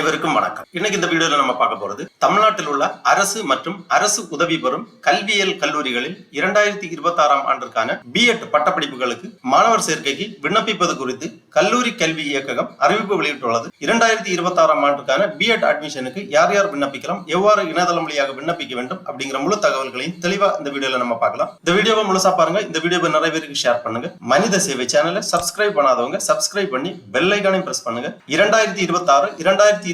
அனைவருக்கும் வணக்கம். இன்னைக்கு இந்த வீடியோல நம்ம பார்க்க போறது தமிழ்நாட்டில் உள்ள அரசு மற்றும் அரசு உதவி பெறும் கல்வியியல் கல்லூரிகளில் 2026ஆம் ஆண்டிற்கான பிஎட் பட்டப்படிப்புகளுக்கு மாணவர் சேர்க்கைக்கு விண்ணப்பிப்பது குறித்து கல்லூரி கல்வி இயக்ககம் அறிவிப்பு வெளியிட்டுள்ளது. 2026ஆம் ஆண்டுக்கான பிஎட் அட்மிஷனுக்கு யார் யார் விண்ணப்பிக்கலாம், எவ்வாறு இணையதளம் வழியாக விண்ணப்பிக்க வேண்டும் அப்படிங்கிற முழு தகவல்களையும் தெளிவா இந்த வீடியோல நம்ம பார்க்கலாம். இந்த வீடியோவை முழுசா பாருங்க. இந்த வீடியோவை நிறைய பேருக்கு ஷேர் பண்ணுங்க. மனித சேவை சேனலை சப்ஸ்கிரைப் பண்ணாதவங்க சப்ஸ்கிரைப் பண்ணி பெல் ஐகானையும் பிரஸ் பண்ணுங்க. 2026-2027ஆம்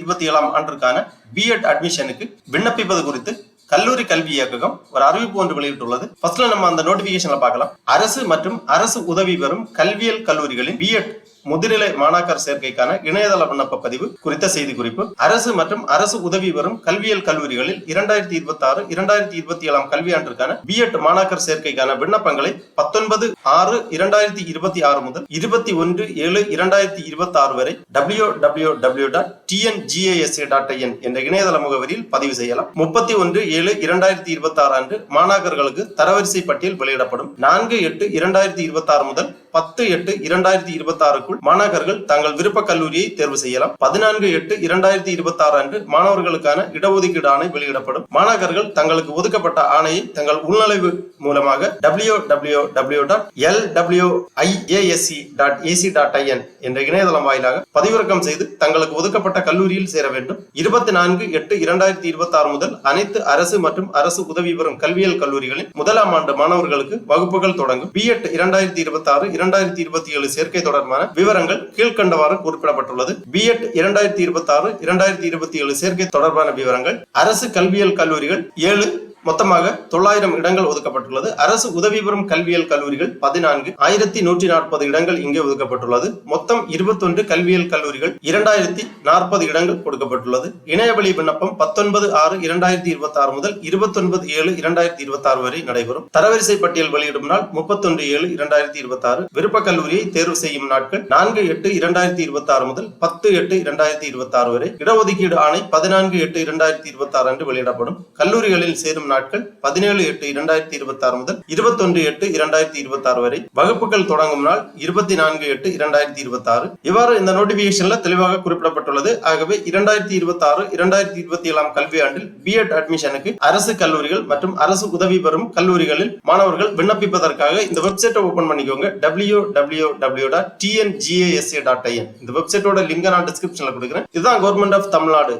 ஆண்டிற்கான பிஎட் அட்மிஷனுக்கு விண்ணப்பிப்பது குறித்து கல்லூரி கல்வி இயக்ககம் ஒரு அறிவிப்பு ஒன்று வெளியிட்டுள்ளது. ஃபர்ஸ்ட்ல நம்ம அந்த நோட்டிபிகேஷன்ல பார்க்கலாம். அரசு மற்றும் அரசு உதவி பெறும் கல்வியியல் கல்லூரிகளின் பிஎட் முதுநிலை மாணாக்கர் சேர்க்கைக்கான இணையதள விண்ணப்ப பதிவு குறித்த செய்தி குறிப்பு. அரசு மற்றும் அரசு உதவி பெறும் கல்வியியல் கல்லூரிகளில் 2026-2027ஆம் கல்வியாண்டிற்கான பிஎட் மாணாக்கர் சேர்க்கைக்கான விண்ணப்பங்களை 19/6/2026 முதல் 21/7/2026 வரை www.tngasa.in என்ற இணையதள முகவரியில் பதிவு செய்யலாம். 31/7/2026 அன்று மாணாக்கர்களுக்கு தரவரிசை பட்டியல் வெளியிடப்படும். 4/8/2026 முதல் 10/8/2026 மாணாக்கர்கள் தங்கள் விருப்ப கல்லூரியை தேர்வு செய்யலாம். 14/8/2026 அன்று மாணவர்களுக்கான இடஒதுக்கீடு ஆணை வெளியிடப்படும். மாணாக்கர்கள் தங்களுக்கு ஒதுக்கப்பட்ட ஆணையை தங்கள் உள்நுழைவு மூலமாக www.lwiasc.ac.in என்ற இணையதளம் வாயிலாக பதிவிறக்கம் செய்து தங்களுக்கு ஒதுக்கப்பட்ட கல்லூரியில் சேர வேண்டும். 24/8/2026 முதல் அனைத்து அரசு மற்றும் அரசு உதவி பெறும் கல்வியியல் கல்லூரிகளின் முதலாம் ஆண்டு மாணவர்களுக்கு வகுப்புகள் தொடங்கும். பிஎட் 2026-2027 சேர்க்கை தொடர்பான விவரங்கள் கீழ்கண்டவாறு குறிப்பிடப்பட்டுள்ளது. பிஎட் 2026-2027 சேர்க்கை தொடர்பான விவரங்கள். அரசு கல்வியியல் கல்லூரிகள் 7, மொத்தமாக 900 இடங்கள் ஒதுக்கப்பட்டுள்ளது. அரசு உதவி பெறும் கல்வியியல் கல்லூரிகள் 14, 1140 இடங்கள் இங்கே ஒதுக்கப்பட்டுள்ளது. மொத்தம் 21 கல்வியியல் கல்லூரிகள் 2040 இடங்கள் கொடுக்கப்பட்டுள்ளது. இணையவழி விண்ணப்பம் 19/6/2026 முதல் 29/7/2026 வரை நடைபெறும். தரவரிசை பட்டியல் வெளியிடும் நாள் 31/7/2026. விருப்ப கல்லூரியை தேர்வு செய்யும் நாட்கள் 4/8/2026 முதல் 10/8/2026 வரை. இடஒதுக்கீடு ஆணை 14/8/2026 அன்று வெளியிடப்படும். கல்லூரிகளில் சேரும் நாட்கள் 17/8/2026 முதல் 21/8/2026 வரை. வகுப்புகள் தொடங்கும் நாள் 24/8/2026. இவ்வாறு இந்த நோட்டிபிகேஷன்ல தெளிவாக குறிப்பிடப்பட்டுள்ளது. ஆகவே 2026-2027ஆம் கல்வியாண்டில் பிஎட் அட்மிஷனுக்கு அரசு கல்லூரிகள் மற்றும் அரசு உதவி பெறும் கல்லூரிகளில் மாணவர்கள் விண்ணப்பிப்பதற்காக இந்த வெப்சைட்டை ஓபன் பண்ணிக்கோங்க. www.tngasa.in இந்த வெப்சைட்டோட லிங்க் நான் டிஸ்கிரிப்ஷன்ல கொடுக்கிறேன். இதுதான் government of Tamil Nadu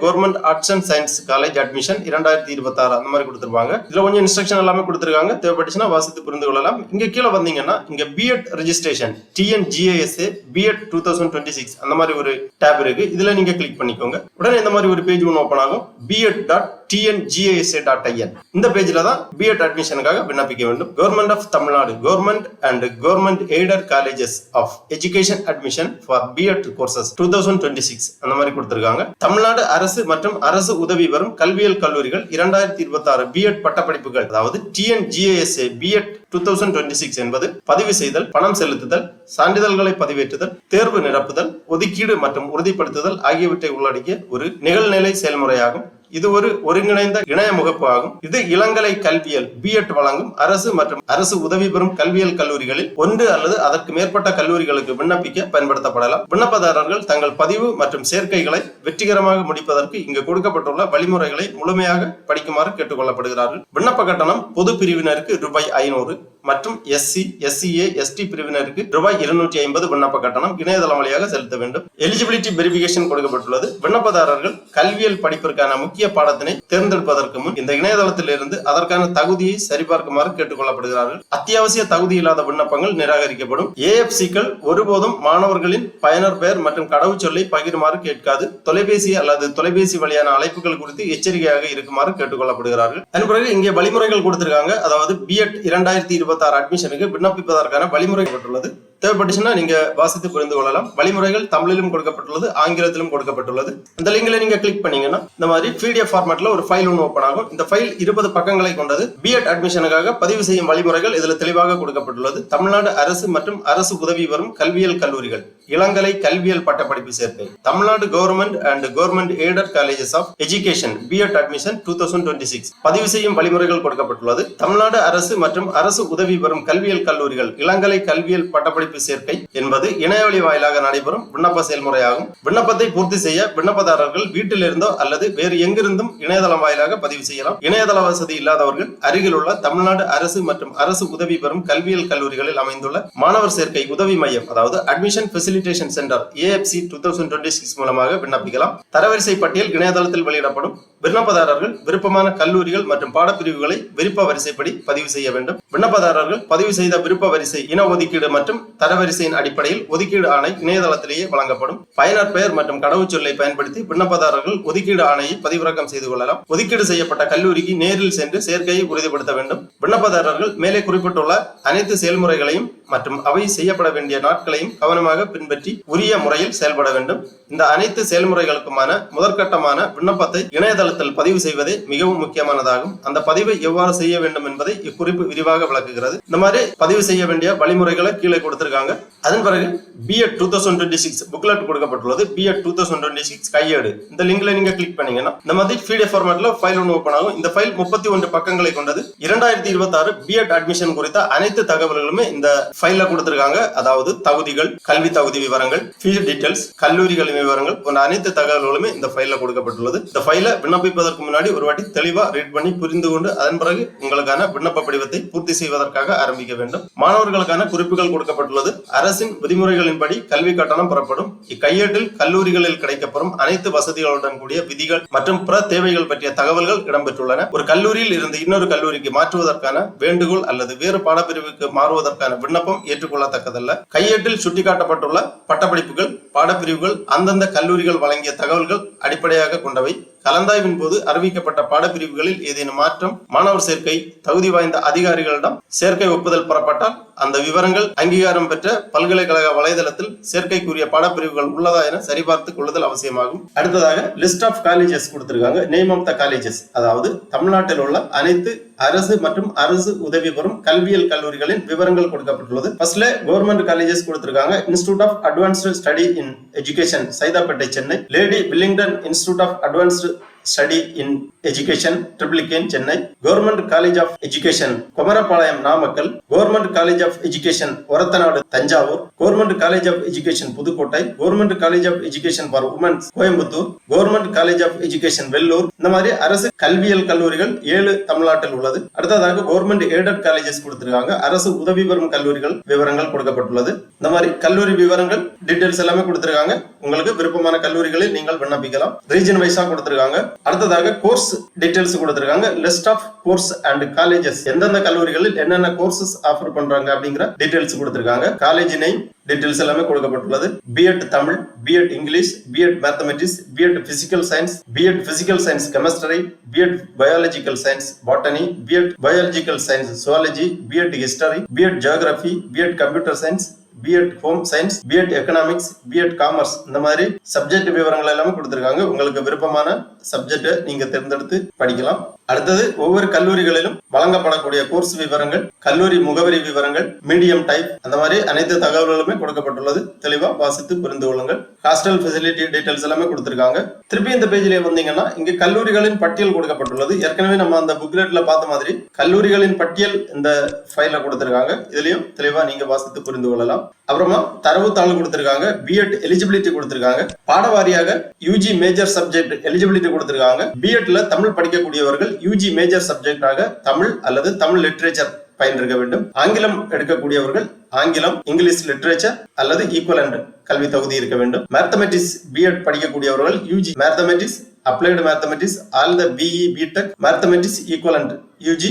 government arts and science college admission 2026 அந்த மாதிரி கொடுத்திருப்பாங்க. இதுல கொஞ்சம் இன்ஸ்ட்ரக்ஷன் எல்லாமே கொடுத்திருக்காங்க. தேவைப்பட்டுச்சுன்னா வாசித்து புரிந்து கொள்ளலாம். இங்க கீழே வந்தீங்கன்னா இங்க பிஎட் ரெஜிஸ்ட்ரேஷன் TNGASA பிஎட் 2026 அந்த மாதிரி ஒரு டேப் இருக்கு. இதுல நீங்க கிளிக் பண்ணிக்கோங்க. உடனே இந்த மாதிரி ஒரு பேஜ் ஒன்று ஓபன் ஆகும். biet.tngasa.in இந்த பேஜ்ல தான் பிஎட் அட்மிஷனுக்காக விண்ணப்பிக்க வேண்டும். Government of Tamil Nadu government and government aided colleges of education admission for B Ed courses 2026 அந்த மாதிரி கொடுத்திருக்காங்க. தமிழ்நாடு அரசு மற்றும் அரசு உதவி பெறும் கல்வியியல் கல்லூரிகள் 2026 பிஎட் பட்டப்படிப்புகள், அதாவது TNGASA பிஎட் 2026 என்பது பதிவு செய்தல், பணம் செலுத்துதல், சான்றிதழ்களை பதிவேற்றுதல், தேர்வு நிரப்புதல், ஒதுக்கீடு மற்றும் உறுதிப்படுத்துதல் ஆகியவற்றை உள்ளடக்கிய ஒரு நிகழ்நிலை செயல்முறையாகும். இது ஒரு ஒருங்கிணைந்த இணைய முகப்பு ஆகும். இது இளங்கலை கல்வியல் பிஎட் வழங்கும் அரசு மற்றும் அரசு உதவி பெறும் கல்வியியல் கல்லூரிகளில் ஒன்று அல்லது அதற்கு மேற்பட்ட கல்லூரிகளுக்கு விண்ணப்பிக்க பயன்படுத்தப்படலாம். விண்ணப்பதாரர்கள் தங்கள் பதிவு மற்றும் சேர்க்கைகளை வெற்றிகரமாக முடிப்பதற்கு இங்கு கொடுக்கப்பட்டுள்ள வழிமுறைகளை முழுமையாக படிக்குமாறு கேட்டுக்கொள்ளப்படுகிறார்கள். விண்ணப்ப கட்டணம் பொது பிரிவினருக்கு ₹500 மற்றும் SC, SCA, ST பிரிவினருக்கு ₹250 விண்ணப்ப கட்டணம் இணையதளம் வழியாக செலுத்த வேண்டும். எலிஜிபிலிட்டி வெரிஃபிகேஷன் கொடுக்கப்பட்டுள்ளது. விண்ணப்பதாரர்கள் கல்வியல் படிப்பிற்கான முக்கிய பாடத்தினை தேர்ந்தெடுப்பதற்கு முன் இந்த இணையதளத்தில் இருந்து அதற்கான தகுதியை சரிபார்க்குமாறு கேட்டுக்கொள்ளப்படுகிறார்கள். அத்தியாவசிய தகுதி இல்லாத விண்ணப்பங்கள் நிராகரிக்கப்படும். AFC-கள் ஒருபோதும் மாணவர்களின் பயனர் பெயர் மற்றும் கடவுச்சொல்லை பகிருமாறு கேட்காது. தொலைபேசி அல்லது தொலைபேசி வழியான அழைப்புகள் குறித்து எச்சரிக்கையாக இருக்குமாறு கேட்டுக்கொள்ளப்படுகிறார்கள். அதன் பிறகு இங்கே வழிமுறைகள் கொடுத்திருக்காங்க. அதாவது பிஎட் 2026 அட்மிஷனுக்கு விண்ணப்பிப்பதற்கான வழிமுறை கொடுக்கப்பட்டுள்ளது. தேவைப்பட்டுச்சுன்னா நீங்க வாசித்து புரிந்து கொள்ளலாம். வழிமுறைகள் தமிழிலும் கொடுக்கப்பட்டுள்ளது, ஆங்கிலத்திலும் கொடுக்கப்பட்டுள்ளது. இந்த லிங்க்ல நீங்க கிளிக் பண்ணீங்கன்னா இந்த மாதிரி PDF ஃபார்மேட்ல ஒரு ஃபைல் ஒன்று ஓபன் ஆகும். இந்த ஃபைல் 20 பக்கங்களை கொண்டது. பிஎட் அட்மிஷனுக்காக பதிவு செய்யும் வழிமுறைகள் இதுல தெளிவாக கொடுக்கப்பட்டுள்ளது. தமிழ்நாடு அரசு மற்றும் அரசு உதவி பெறும் கல்வியியல் கல்லூரிகள் இளங்கலை கல்வியல் பட்டப்படிப்பு சேர்க்கை. Tamil Nadu government and government aided colleges of education B.Ed admission 2026 பதிவு செய்யும் வழிமுறைகள் கொடுக்கப்பட்டுள்ளது. தமிழ்நாடு அரசு மற்றும் அரசு உதவி பெறும் கல்வியல் கல்லூரிகள் இளங்கலை கல்வியல் பட்டப்படிப்பு சேர்க்கை என்பது இணையவழி வாயிலாக நடைபெறும் விண்ணப்ப செயல்முறையாகும். விண்ணப்பத்தை பூர்த்தி செய்ய விண்ணப்பதாரர்கள் வீட்டில் இருந்தோ அல்லது வேறு எங்கிருந்தும் இணையதளம் வாயிலாக பதிவு செய்யலாம். இணையதள வசதி இல்லாதவர்கள் அருகில் உள்ள தமிழ்நாடு அரசு மற்றும் அரசு உதவி பெறும் கல்வியல் கல்லூரிகளில் அமைந்துள்ள மாணவர் சேர்க்கை உதவி மையம், அதாவது அட்மிஷன் ஃபெசிலிட்டேஷன் சென்டர் AFC 2026 மூலமாக விண்ணப்பிக்கலாம். தரவரிசை பட்டியல் இணையதளத்தில் வெளியிடப்படும். விண்ணப்பதாரர்கள் விருப்பமான கல்லூரிகள் மற்றும் பாடப்பிரிவுகளை விருப்ப வரிசைப்படி பதிவு செய்ய வேண்டும். விண்ணப்பதாரர்கள் பதிவு செய்த விருப்ப வரிசை இன ஒதுக்கீடு மற்றும் தரவரிசையின் அடிப்படையில் ஒதுக்கீடு ஆணை இணையதளத்திலேயே வழங்கப்படும். பயனர் பெயர் மற்றும் கடவுச்சொல்லை பயன்படுத்தி விண்ணப்பதாரர்கள் ஒதுக்கீடு ஆணையை பதிவிறக்கம் செய்து கொள்ளலாம். ஒதுக்கீடு செய்யப்பட்ட கல்லூரிக்கு நேரில் சென்று சேர்க்கையை உறுதிப்படுத்த வேண்டும். விண்ணப்பதாரர்கள் மேலே குறிப்பிட்டுள்ள அனைத்து செயல்முறைகளையும் மற்றும் அவை செய்யப்பட வேண்டிய நாட்களையும் கவனமாக பின்பற்றி உரிய முறையில் செயல்பட வேண்டும். இந்த அனைத்து செயல்முறைகளுக்குமான முதற்கட்டமான விண்ணப்பத்தை இணையதளத்தில் பதிவு செய்வதே மிகவும் முக்கியமானதாகும். அந்த பதிவை எவ்வாறு செய்ய வேண்டும் என்பதை இக்குறிப்பு விரிவாக விளக்குகிறது. இந்த மாதிரி பதிவு செய்ய வேண்டிய வழிமுறைகளை கீழே கொடுத்திருக்காங்க. அதன் பிறகு B.Ed 2026 புக்லெட் கொடுக்கப்பட்டுள்ளது. B.Ed 2026 கையேடு. இந்த லிங்க்ல நீங்க கிளிக் பண்ணீங்கன்னா இந்த மாதிரி PDF ஃபார்மேட்ல ஃபைல் ஒன்று ஓபன் ஆகும். இந்த ஃபைல் 31 பக்கங்களை கொண்டது. 2026 B.Ed அட்மிஷன் குறித்த அனைத்து தகவல்களுமே இந்த ஃபைல்ல கொடுத்திருக்காங்க. அதாவது தகுதிகள், கல்வி தகுதி விவரங்கள், ஃபீஸ் டீடைல்ஸ், கல்லூரிகளின் விவரங்கள் போன்ற அனைத்து தகவல்களுமே இந்த ஃபைல்ல கொடுக்கப்பட்டுள்ளது. இந்த ஃபைலை விண்ணப்பிப்பதற்கு முன்னாடி ஒரு வாட்டி தெளிவா ரீட் பண்ணி புரிந்து கொண்டு அதன் பிறகு உங்களுக்கான விண்ணப்ப படிவத்தை பூர்த்தி செய்வதற்காக ஆரம்பிக்க வேண்டும். மாணவர்களுக்கான குறிப்புகள் கொடுக்கப்பட்டுள்ளது. அரசின் விதிமுறைகளின்படி கல்வி கட்டணம் பெறப்படும். இக்கையேட்டில் கல்லூரிகளில் கிடைக்கப்பெறும் அனைத்து வசதிகளுடன் கூடிய விதிகள் மற்றும் பிற தேவைகள் பற்றிய தகவல்கள் இடம்பெற்றுள்ளன. ஒரு கல்லூரியில் இருந்து இன்னொரு கல்லூரிக்கு மாற்றுவதற்கான வேண்டுகோள் அல்லது வேறு பாடப்பிரிவுக்கு மாறுவதற்கான விண்ணப்பம் ஏற்றுக்கொள்ளத்தக்கதல்ல. கையேட்டில் சுட்டிக்காட்டப்பட்டுள்ள பட்டப்படிப்புகள், பாடப்பிரிவுகள் அந்தந்த கல்லூரிகள் வழங்கிய தகவல்கள் அடிப்படையாக கொண்டவை. கலந்தாய்வின் போது அறிவிக்கப்பட்ட பாடப்பிரிவுகளில் ஏதேனும் மாற்றம், மாணவர் சேர்க்கை, தகுதி வாய்ந்த அதிகாரிகளிடம் சேர்க்கை ஒப்புதல் பெறப்பட்டால் அந்த விவரங்கள் அங்கீகாரம் பெற்ற பல்கலைக்கழக வலைதளத்தில் சேர்க்கைக்குரிய பாடப்பிரிவுகள் உள்ளதா என சரிபார்த்துக் கொள்ளுதல் அவசியமாகும். அடுத்ததாக லிஸ்ட் ஆஃப் காலேஜஸ் கொடுத்திருக்காங்க. நேம் ஆஃப் த காலேஜஸ், அதாவது தமிழ்நாட்டில் உள்ள அனைத்து அரசு மற்றும் அரசு உதவி பெறும் கல்வியல் கல்லூரிகளின் விவரங்கள் கொடுக்கப்பட்டுள்ளது. ஃபர்ஸ்ட்ல கவர்மெண்ட் காலேஜஸ் கொடுத்திருக்காங்க. Institute of advanced study in education Saidapet Chennai, lady Willingdon institute of advanced study in education Triplicane Chennai, government college of education Kumarapalayam Namakkal, government college of education Orathanadu Thanjavur, government college of education Pudukkottai, government college of education for womens Coimbatore, government college of education Vellore. இந்த மாதிரி அரசு கல்வியல் கல்லூரிகள் 7 தமிழ்நாட்டில் உள்ளது. அடுத்ததாக government aided colleges கொடுத்திருக்காங்க. அரசு உதவி பெறும் கல்லூரிகள் விவரங்கள் கொடுக்கப்பட்டுள்ளது. இந்த மாதிரி கல்லூரி விவரங்கள் டீடைல்ஸ் எல்லாமே கொடுத்திருக்காங்க. உங்களுக்கு விருப்பமான கல்லூரிகளில் நீங்கள் விண்ணப்பிக்கலாம். ரீஜன் வைஸா கொடுத்திருக்காங்க. அடுத்ததாக கோர்ஸ் டீடைல்ஸ் கொடுத்திருக்காங்க. List of course and colleges, எந்தெந்த கல்லூரிகளில் என்னென்ன கோர்சஸ் ஆஃபர் பண்றாங்க அப்படிங்கிற டீடைல்ஸ் கொடுத்திருக்காங்க. காலேஜ் நேம் டீடைல்ஸ் எல்லாமே கொடுக்கப்பட்டுள்ளது. B.Ed Tamil, B.Ed English, B.Ed mathematics, B.Ed physical science, B.Ed physical science chemistry, B.Ed biological science botany, B.Ed biological science zoology, B.Ed history, B.Ed geography, B.Ed computer science, B.Ed home science, B.Ed economics, B.Ed commerce. இந்த மாதிரி subject விவரங்கள் எல்லாமே கொடுத்திருக்காங்க. உங்களுக்கு விருப்பமான subject நீங்க தேர்ந்தெடுத்து படிக்கலாம். அடுத்தது ஒவ்வொரு கல்லூரிகளிலும் வழங்கப்படக்கூடிய கோர்ஸ் விவரங்கள், கல்லூரி முகவரி விவரங்கள், மீடியம் டைப், அந்த மாதிரி அனைத்து தகவல்களுமே கொடுக்கப்பட்டுள்ளது. தெளிவா வாசித்து புரிந்து கொள்ளுங்கள். ஹாஸ்டல் ஃபெசிலிட்டி டீடைல்ஸ் எல்லாமே கொடுத்திருக்காங்க. திருப்பி இந்த பேஜ்ல வந்தீங்கன்னா இங்க கல்லூரிகளின் பட்டியல் கொடுக்கப்பட்டுள்ளது. ஏற்கனவே நம்ம அந்த புக்லெட்ல பார்த்த மாதிரி கல்லூரிகளின் பட்டியல் இந்த ஃபைல்ல கொடுத்திருக்காங்க. இதுலயும் தெளிவா நீங்க வாசித்து புரிந்து கொள்ளலாம். அப்புறமா தரவுத்தாள் கொடுத்திருக்காங்க. B.Ed எலிஜிபிலிட்டி கொடுத்திருக்காங்க. பாடவாரியாக UG மேஜர் சப்ஜெக்ட் எலிஜிபிலிட்டி கொடுத்திருக்காங்க. B.Edல தமிழ் படிக்கக்கூடியவர்கள் UG மேஜர் சப்ஜெக்டாக தமிழ் அல்லது தமிழ் லிட்டரேச்சர் பயின்றிருக்க வேண்டும். ஆங்கிலம் எடுக்கக்கூடியவர்கள் ஆங்கிலம், இங்கிலீஷ் லிட்டரேச்சர் அல்லது ஈக்குவலண்ட் கல்வி தகுதி இருக்க வேண்டும். மேத்தமெட்டிக்ஸ் B.Ed படிக்கக்கூடியவர்கள் UG mathematics, applied mathematics, all the BE B.Tech mathematics equivalent UG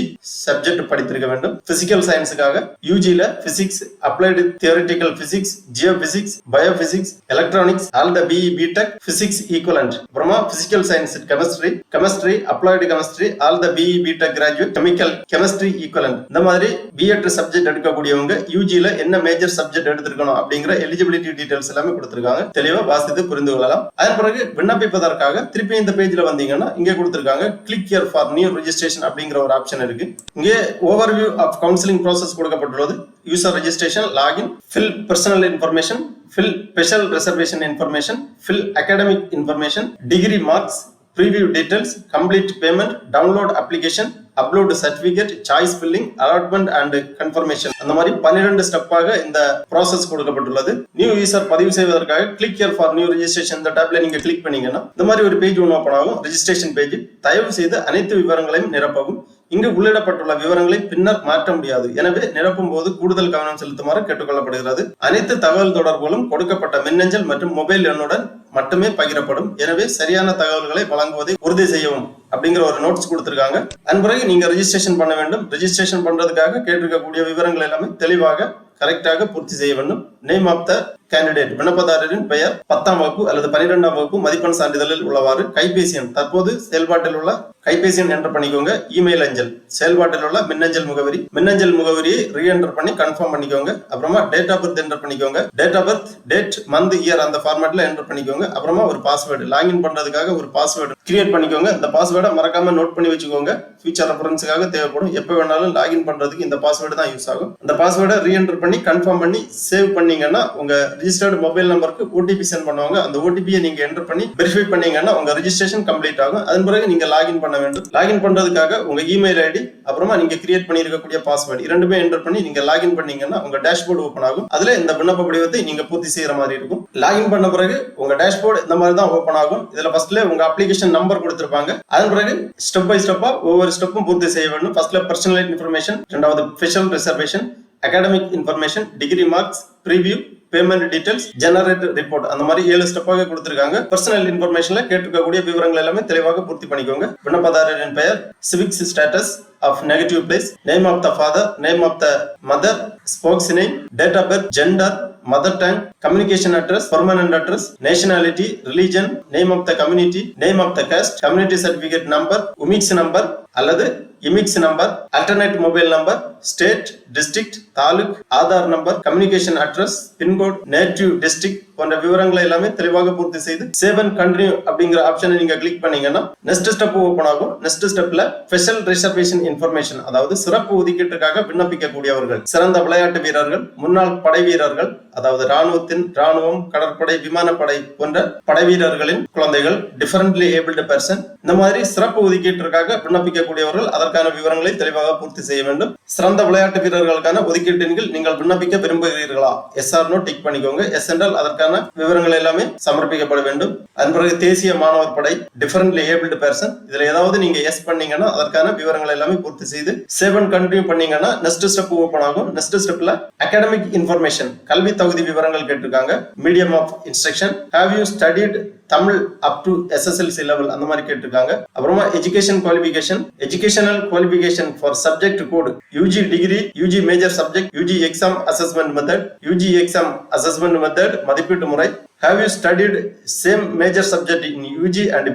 subject படித்திருக்க வேண்டும். பிசிக்கல் சயின்ஸுக்காக UGல physics, applied theoretical physics, geo physics, bio physics, electronics, all the BE B.Tech physics equivalent. அப்புறமா physical science chemistry, applied chemistry, all the BE B.Tech graduate chemical chemistry equivalent. இந்த மாதிரி B.Ed subject எடுக்கக்கூடியவங்க UGல என்ன major subject எடுத்திருக்கணும் அப்படிங்கிற eligibility details எல்லாமே கொடுத்திருக்காங்க. தெளிவா வாசித்து புரிந்து கொள்ளலாம். அதன் பிறகு விண்ணப்பிப்பதற்காக திருப்பி இந்த பேஜ்ல வந்தீங்கன்னா இங்க கொடுத்திருக்காங்க click here for new registration அப்படிங்கிற ஒரு ஆப்ஷன் இருக்கு. இங்கே ஓவர்வியூ ஆஃப் கவுன்சிலிங் ப்ராசஸ் கொடுக்கப்பட்டுள்ளது. User registration, login, fill personal information, fill special reservation information, fill academic information, degree marks, preview details, complete payment, download application, upload certificate, choice filling, allotment and confirmation. அந்த மாதிரி 12 ஸ்டெப்பாக இந்த process கொடுக்கப்பட்டுள்ளது. New user பதிவு செய்வதற்காக click here for new registration இந்த டாப்ல நீங்க கிளிக் பண்ணீங்கன்னா இந்த மாதிரி ஒரு பேஜ் ஒன்று ஓபன் ஆகும். Registration page. தயவு செய்து அனைத்து விவரங்களையும் நிரப்பவும். இங்கு உள்ளிடப்பட்டுள்ள விவரங்களை பின்னர் மாற்ற முடியாது. எனவே நிரப்பும் போது கூடுதல் கவனம் செலுத்துமாறு கேட்டுக்கொள்ளப்படுகிறது. அனைத்து தகவல் தொடர்புகளும் கொடுக்கப்பட்ட மின்னஞ்சல் மற்றும் மொபைல் எண்ணுடன் மட்டுமே பகிரப்படும். எனவே சரியான தகவல்களை வழங்குவதை உறுதி செய்யவும் அப்படிங்கிற ஒரு நோட்ஸ் கொடுத்திருக்காங்க. அதன் பிறகு நீங்க ரெஜிஸ்ட்ரேஷன் பண்ண வேண்டும். ரெஜிஸ்ட்ரேஷன் பண்றதுக்காக கேட்டிருக்கக்கூடிய விவரங்கள் எல்லாமே தெளிவாக கரெக்டாக பூர்த்தி செய்ய வேண்டும். நேம் ஆஃப் த கேண்டிடேட், விண்ணப்பதாரரின் பெயர், 10ஆம் வகுப்பு அல்லது 12ஆம் வகுப்பு மதிப்பெண் சான்றிதழில் உள்ளவாறு, கைபேசி எண், தற்போது செயல்பாட்டில் உள்ள கைபேசி எண் என்டர் பண்ணிக்கோங்க. இமெயில் அஞ்சல், செயல்பாட்டில் உள்ள மின்னஞ்சல் முகவரி, மின்னஞ்சல் முகவரியை ரீஎன்டர் பண்ணி கன்ஃபார்ம் பண்ணிக்கோங்க. அப்புறமா டேட் ஆஃப் பர்த் என்டர் பண்ணிக்கோங்க. Date of birth, date, month, year அந்த ஃபார்மேட்ல என்டர் பண்ணிக்கோங்க. அப்புறமா ஒரு பாஸ்வேர்டு, லாகின் பண்றதுக்காக ஒரு பாஸ்வேர்டு கிரியேட் பண்ணிக்கோங்க. இந்த பாஸ்வேர்டை மறக்காம நோட் பண்ணி வச்சுக்கோங்க. ஃபியூச்சர் ரெஃபரன்ஸுக்காக தேவைப்படும். எப்போ வேணாலும் லாகின் பண்றதுக்கு இந்த பாஸ்வேர்டு தான் யூஸ் ஆகும். இந்த பாஸ்வேர்டை ரீஎன்டர் பண்ணி கன்ஃபார்ம் பண்ணி சேவ் பண்ணீங்கன்னா உங்க ரிஜிஸ்டர்டு மொபைல் நம்பருக்கு ஓடிபி சென்ட் பண்ணுவாங்க. அந்த ஓடிபியை நீங்க என்டர் பண்ணி வெரிஃபை பண்ணீங்கன்னா உங்க ரெஜிஸ்ட்ரேஷன் கம்ப்ளீட் ஆகும். அதன் பிறகு நீங்க லாகின் பண்ண வேண்டும். லாகின் பண்றதுக்காக உங்க இமெயில் ஐடி அப்புறமா நீங்க கிரியேட் பண்ணி இருக்கக்கூடிய பாஸ்வேர்டு இரண்டுமே என்டர் பண்ணி நீங்க லாகின் பண்ணீங்கன்னா உங்க டேஷ்போர்டு ஓபன் ஆகும். அதுல இந்த விண்ணப்ப படிவத்தை நீங்க பூர்த்தி செய்யற மாதிரி இருக்கும். லாகின் பண்ண பிறகு உங்க டேஷ்போர்டு இந்த மாதிரி தான் ஓபன் ஆகும். இதுல ஃபர்ஸ்ட்ல உங்க அப்ளிகேஷன் நம்பர் கொடுத்திருப்பாங்க. அதன் பிறகு ஸ்டெப் பை ஸ்டெப்பா ஒவ்வொரு ஸ்டெப்பும் பூர்த்தி செய்ய வேண்டும். ஃபர்ஸ்ட்ல பர்சனல் இன்ஃபர்மேஷன், இரண்டாவது special reservation, academic information, degree marks, preview, payment details, generate report அந்த மாதிரி 7 ஸ்டெப்பாக கொடுத்திருக்காங்க. பர்சனல் இன்ஃபர்மேஷன்ல கேட்டுக்கக்கூடிய விவரங்கள் எல்லாமே தெளிவாக பூர்த்தி பண்ணிக்கோங்க. விண்ணப்பதாரரின் பெயர், civics status of negative place, name of the father, name of the mother, spouse's name, date of birth, gender, mother tongue, communication address, permanent address, nationality, religion, name of the community, name of the caste, community certificate number, UMIS number அல்லது EMIS number, alternate mobile number, state, district, taluk, Aadhaar number, communication address, pincode, native district போன்ற விவரங்களை எல்லாமே தெளிவாக பூர்த்தி செய்து save and continue அப்படிங்கிற ஆப்ஷனை நீங்க கிளிக் பண்ணீங்கன்னா நெக்ஸ்ட் ஸ்டெப் ஓபன் ஆகும். நெக்ஸ்ட் ஸ்டெப்ல ஸ்பெஷல் ரிசர்வேஷன் இன்ஃபர்மேஷன், அதாவது சிறப்பு ஒதுக்கீட்டுக்காக விண்ணப்பிக்கக்கூடியவர்கள், சிறந்த விளையாட்டு வீரர்கள், முன்னாள் படை வீரர்கள், அதாவது ராணுவம், கடற்படை, விமானப்படை போன்ற படை வீரர்களின் குழந்தைகள், டிஃபரண்ட்லி ஏபிள்டு பர்சன், இந்த மாதிரி சிறப்பு ஒதுக்கீட்டிற்காக விண்ணப்பிக்கக்கூடியவர்கள் அதற்கான விவரங்களை தெளிவாக பூர்த்தி செய்ய வேண்டும். சிறந்த விளையாட்டு வீரர்களுக்கான ஒதுக்கீட்டின் கீழ் நீங்கள் விண்ணப்பிக்க விரும்புகிறீர்களா? எஸ் ஆர் நோ டிக் பண்ணிக்கோங்க. எஸ் என்றால் அதற்கான விவரங்கள் எல்லாமே சமர்ப்பிக்கப்பட வேண்டும். அதன் பிறகு தேசிய மாணவர் படை, டிஃபரண்ட்லி ஏபிள்டு பர்சன், இதுல ஏதாவது நீங்க எஸ் பண்ணீங்கன்னா அதற்கான விவரங்கள் எல்லாமே பூர்த்தி செய்து சேவ் அண்ட் கண்டினியூ பண்ணீங்கன்னா நெக்ஸ்ட் ஸ்டெப் ஓபன் ஆகும். நெக்ஸ்ட் ஸ்டெப்ல அகாடமிக் இன்ஃபர்மேஷன், கல்வி தகுதி விவரங்கள் கேட்டிருக்காங்க. Medium of instruction, have you studied Tamil up to SSLC level அந்த மாதிரி கேட்டிருக்காங்க. அப்புறமா education qualification, educational qualification for subject code, UG degree, UG major subject, UG exam assessment method, UG exam assessment method மதிப்பீட்டு முறை, have you studied same major subject in UG and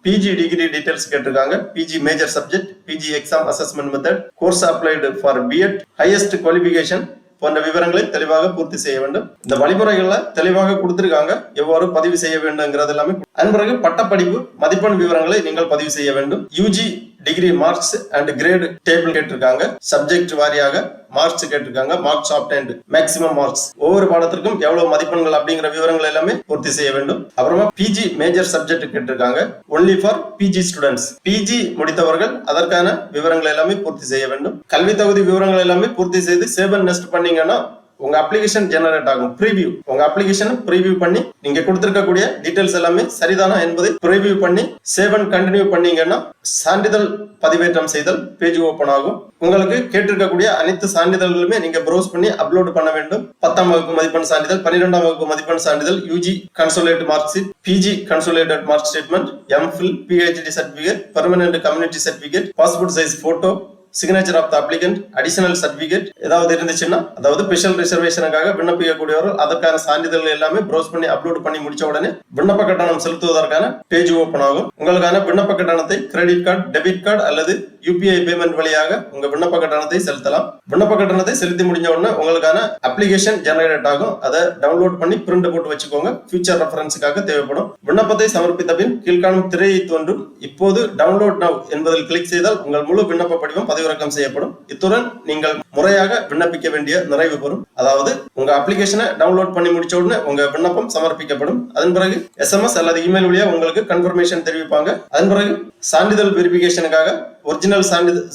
PG degree details கேட்டிருக்காங்க. PG major subject, PG exam assessment method, course applied for B.Ed, highest qualification போன்ற விவரங்களை தெளிவாக பூர்த்தி செய்ய வேண்டும். இந்த வழிமுறைகளை தெளிவாக கொடுத்திருக்காங்க. எவ்வாறு பதிவு செய்ய வேண்டும்ங்கிறது எல்லாமே. அதன் பிறகு பட்டப்படிப்பு மதிப்பெண் விவரங்களை நீங்கள் பதிவு செய்ய வேண்டும். UG degree marks and grade table கேட்டிருக்காங்க. சப்ஜெக்ட் வாரியாக மார்க்ஸ் கேட்டிருக்காங்க. மார்க்ஸ் ஆப்டென்ட், மேக்ஸிமம் மார்க்ஸ், ஒவ்வொரு பாடத்திற்கும் எவ்வளவு மதிப்பெண்கள் அப்படிங்கிற விவரங்கள் எல்லாமே பூர்த்தி செய்ய வேண்டும். அப்புறமா பிஜி மேஜர் சப்ஜெக்ட் கேட்டிருக்காங்க. Only for PG students, PG முடித்தவர்கள் அதற்கான விவரங்கள் எல்லாமே பூர்த்தி செய்ய வேண்டும். கல்வி தகுதி விவரங்கள் எல்லாமே பூர்த்தி செய்து சேவ் அண்ட் நெக்ஸ்ட் பண்ணீங்கன்னா உங்க அப்ளிகேஷன் ஜெனரேட் ஆகும். ப்ரீவியூ, உங்க அப்ளிகேஷன் ப்ரீவியூ பண்ணி நீங்க கொடுத்திருக்கக்கூடிய டீடைல்ஸ் எல்லாமே சரிதானா என்பதை ப்ரீவியூ பண்ணி சேவ் அண்ட் கண்டினியூ பண்ணீங்கன்னா சான்றிதழ் பதிவேற்றம் செய்தல் பேஜ் ஓபன் ஆகும். உங்களுக்கு கேட்டிருக்கக்கூடிய அனைத்து சான்றிதழ்களுமே நீங்க ப்ரௌஸ் பண்ணி அப்லோட் பண்ண வேண்டும். 10ஆம் வகுப்பு மதிப்பெண் சான்றிதழ், 12ஆம் வகுப்பு மதிப்பெண் சான்றிதழ், UG consolidate mark sheet, PG consolidated mark statement, MPhil, PhD certificate, permanent community certificate, passport size photo, signature of the applicant, additional certificate ஏதாவது இருந்துச்சுன்னா, அதாவது ஸ்பெஷல் ரிசர்வேஷனுக்காக விண்ணப்பிக்கக்கூடியவர்கள் அதற்கான சான்றிதழ்கள் எல்லாமே ப்ரௌஸ் பண்ணி அப்லோட் பண்ணி முடிச்ச உடனே விண்ணப்ப கட்டணம் செலுத்துவதற்கான பேஜ் ஓபன் ஆகும். உங்களுக்கான விண்ணப்ப கட்டணத்தை கிரெடிட் கார்டு, டெபிட் கார்டு அல்லது யூபிஐ பேமெண்ட் வழியாக உங்க விண்ணப்ப கட்டணத்தை செலுத்தலாம். விண்ணப்ப கட்டணத்தை செலுத்தி முடிஞ்ச உடனே உங்களுக்கான அப்ளிகேஷன் ஜெனரேட் ஆகும். அதை டவுன்லோட் பண்ணி பிரிண்ட் போட்டு வச்சுக்கோங்க. ஃபியூச்சர் ரெஃபரன்ஸுக்காக தேவைப்படும். விண்ணப்பத்தை சமர்ப்பித்த பின் கீழ்காணும் திரையை தோன்றும் இப்போது டவுன்லோட் நவ் என்பதில் கிளிக் செய்தால் உங்கள் முழு விண்ணப்ப படிவம் பதிவு பதிவிறக்கம் செய்யப்படும். இத்துடன் நீங்கள் முறையாக விண்ணப்பிக்க வேண்டிய நிறைவு பெறும். அதாவது உங்க அப்ளிகேஷனை டவுன்லோட் பண்ணி முடிச்ச உடனே உங்க விண்ணப்பம் சமர்ப்பிக்கப்படும். அதன் பிறகு SMS அல்லது இமெயில் வழியா உங்களுக்கு கன்ஃபர்மேஷன் தெரிவிப்பாங்க. அதன் பிறகு சான்றிதழ் வெரிஃபிகேஷனுக்காக ஒரிஜினல்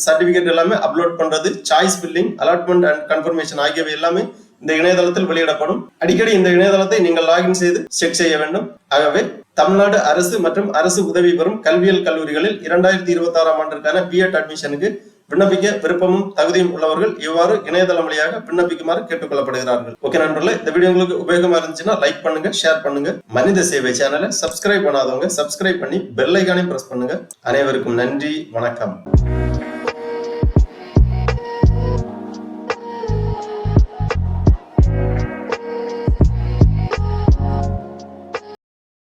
சர்டிபிகேட் எல்லாமே அப்லோட் பண்றது, choice filling, allotment and confirmation ஆகியவை எல்லாமே இந்த இணையதளத்தில் வெளியிடப்படும். அடிக்கடி இந்த இணையதளத்தை நீங்கள் லாகின் செய்து செக் செய்ய வேண்டும். ஆகவே தமிழ்நாடு அரசு மற்றும் அரசு உதவி பெறும் கல்வியியல் கல்லூரிகளில் 2026ஆம் ஆண்டிற்கான B.Ed அட்மிஷனுக்கு விண்ணப்பிக்க விருப்பமும் தகுதியும் உள்ளவர்கள் இவ்வாறு இணையதளம் வழியாக விண்ணப்பிக்குமாறு கேட்டுக்கொள்ளப்படுகிறார்கள். ஓகே நண்பர்களே, இந்த வீடியோ உங்களுக்கு உபயோகமா இருந்துச்சுன்னா லைக் பண்ணுங்க, ஷேர் பண்ணுங்க. மனித சேவை சேனலை சப்ஸ்கிரைப் பண்ணாதவங்க சப்ஸ்கிரைப் பண்ணி பெல் ஐகானையும் பிரஸ் பண்ணுங்க. அனைவருக்கும் நன்றி, வணக்கம்.